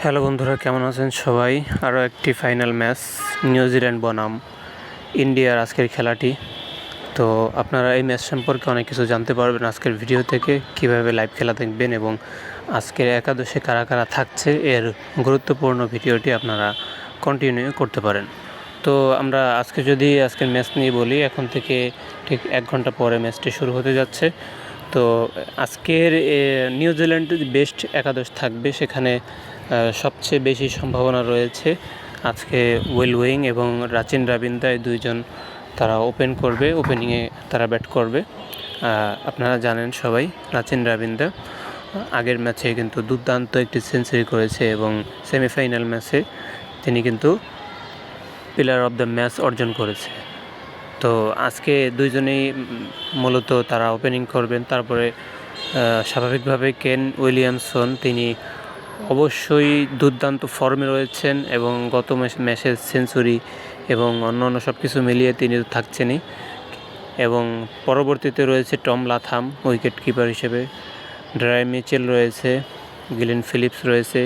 Hello বন্ধুরা, কেমন আছেন সবাই? আরও একটি ফাইনাল ম্যাচ, নিউজিল্যান্ড বনাম ইন্ডিয়ার আজকের খেলাটি। তো আপনারা এই ম্যাচ সম্পর্কে অনেক কিছু জানতে পারবেন আজকের ভিডিও থেকে, কিভাবে লাইভ খেলা দেখবেন এবং আজকের একাদশে কারা কারা থাকছে এর গুরুত্বপূর্ণ ভিডিওটি আপনারা কন্টিনিউ করতে পারেন। তো আমরা আজকের ম্যাচ নিয়ে বলি। এখন থেকে ঠিক 1 ঘন্টা পরে ম্যাচটি শুরু হতে যাচ্ছে। তো আজকের নিউজিল্যান্ডের বেস্ট একাদশ থাকবে, সেখানে সবচেয়ে বেশি সম্ভাবনা রয়েছে আজকে উইল ওয়িং এবং রাচিন রাবিন্দা, এই দুইজন তারা ওপেনিংয়ে তারা ব্যাট করবে। আপনারা জানেন সবাই, রাচিন রাবিন্দা আগের ম্যাচে কিন্তু দুর্দান্ত একটি সেঞ্চুরি করেছে এবং সেমিফাইনাল ম্যাচে তিনি কিন্তু প্লেয়ার অফ দ্য ম্যাচ অর্জন করেছে। তো আজকে দুইজনেই মূলত তারা ওপেনিং করবেন। তারপরে স্বাভাবিকভাবে কেন উইলিয়ামসন, তিনি অবশ্যই দুর্দান্ত ফর্মে রয়েছেন এবং গত ম্যাচের সেঞ্চুরি এবং অন্য সব কিছু মিলিয়ে তিনি থাকছেনই। এবং পরবর্তীতে রয়েছে টম লাথাম উইকেট কিপার হিসেবে, ড্রাই মিচেল রয়েছে, গিলেন ফিলিপস রয়েছে,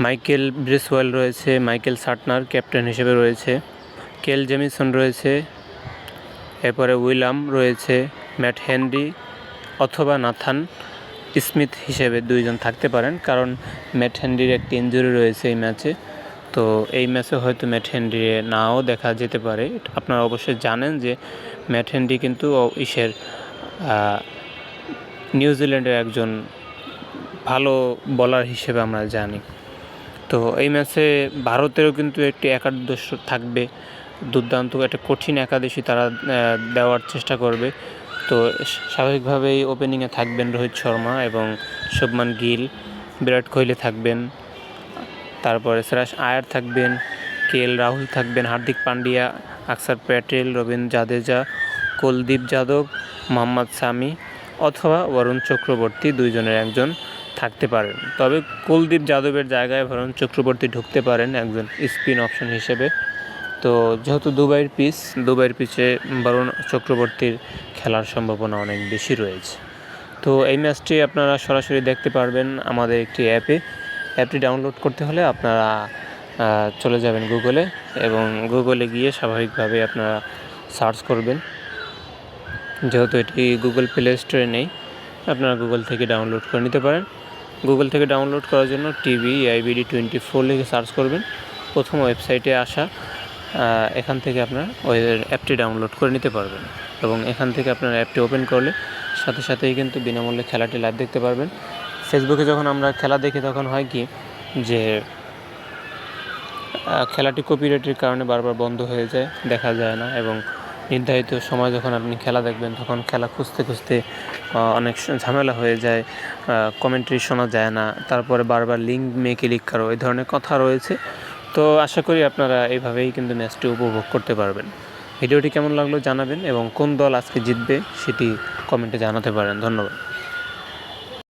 মাইকেল ব্রিসওয়েল রয়েছে, মাইকেল সাটনার ক্যাপ্টেন হিসেবে রয়েছে, কেল জেমিসন রয়েছে, এরপরে উইলাম রয়েছে, ম্যাট হেনরি অথবা নাথান স্মিথ হিসেবে দুইজন থাকতে পারেন, কারণ ম্যাট হেনরির একটি ইনজুরি রয়েছে এই ম্যাচে। তো এই ম্যাচে হয়তো ম্যাট হেনরি নাও দেখা যেতে পারে। আপনারা অবশ্যই জানেন যে ম্যাট হেনরি কিন্তু নিউজিল্যান্ডের একজন ভালো বোলার হিসেবে আমরা জানি। তো এই ম্যাচে ভারতেরও কিন্তু একটি একাদশ থাকবে, দুর্দান্ত একটা কঠিন একাদশী তারা দেওয়ার চেষ্টা করবে। তো স্বাভাবিকভাবেই ওপেনিংয়ে থাকবেন রোহিত শর্মা এবং শুভমান গিল, বিরাট কোহলি থাকবেন, তারপরে শ্রেয়াস আয়ার থাকবেন, কেএল রাহুল থাকবেন, হার্দিক পান্ডিয়া, অক্ষর প্যাটেল, রবীন্দ্র জাদেজা, কুলদীপ যাদব, মোহাম্মদ শামি অথবা বরুণ চক্রবর্তী, দুইজনের একজন থাকতে পারেন। তবে কুলদীপ যাদবের জায়গায় বরুণ চক্রবর্তী ঢুকতে পারেন একজন স্পিন অপশন হিসেবে। তো যেহেতু দুবাইয়ের পিচে বরুণ চক্রবর্তীর খেলার সম্ভাবনা অনেক বেশি রয়েছে। তো এই ম্যাচটি আপনারা সরাসরি দেখতে পারবেন আমাদের একটি অ্যাপটি ডাউনলোড করতে হলে আপনারা চলে যাবেন গুগলে এবং গুগলে গিয়ে স্বাভাবিকভাবে আপনারা সার্চ করবেন। যেহেতু এটি গুগল প্লে স্টোরে নেই, আপনারা গুগল থেকে ডাউনলোড করে নিতে পারেন। গুগল থেকে ডাউনলোড করার জন্য TVIBD24 লিখে সার্চ করবেন, প্রথম ওয়েবসাইটে আসা। এখান থেকে আপনারা ওই অ্যাপটি ডাউনলোড করে নিতে পারবেন এবং এখান থেকে আপনারা অ্যাপটি ওপেন করলে সাথে সাথেই কিন্তু বিনামূল্যে খেলাটি লাইভ দেখতে পারবেন। ফেসবুকে যখন আমরা খেলা দেখি তখন হয় কি যে খেলাটি কপিরাইটের কারণে বারবার বন্ধ হয়ে যায়, দেখা যায় না, এবং নির্ধারিত সময় যখন আপনি খেলা দেখবেন তখন খেলা খুঁজতে অনেক ঝামেলা হয়ে যায়, কমেন্ট্রি শোনা যায় না, তারপরে বারবার লিঙ্ক ক্লিক করো, এই ধরনের কথা রয়েছে। তো আশা করি আপনারা এইভাবেই কিন্তু ম্যাচটি উপভোগ করতে পারবেন। ভিডিওটি কেমন লাগলো জানাবেন এবং কোন দল আজকে জিতবে সেটি কমেন্টে জানাতে পারেন। ধন্যবাদ।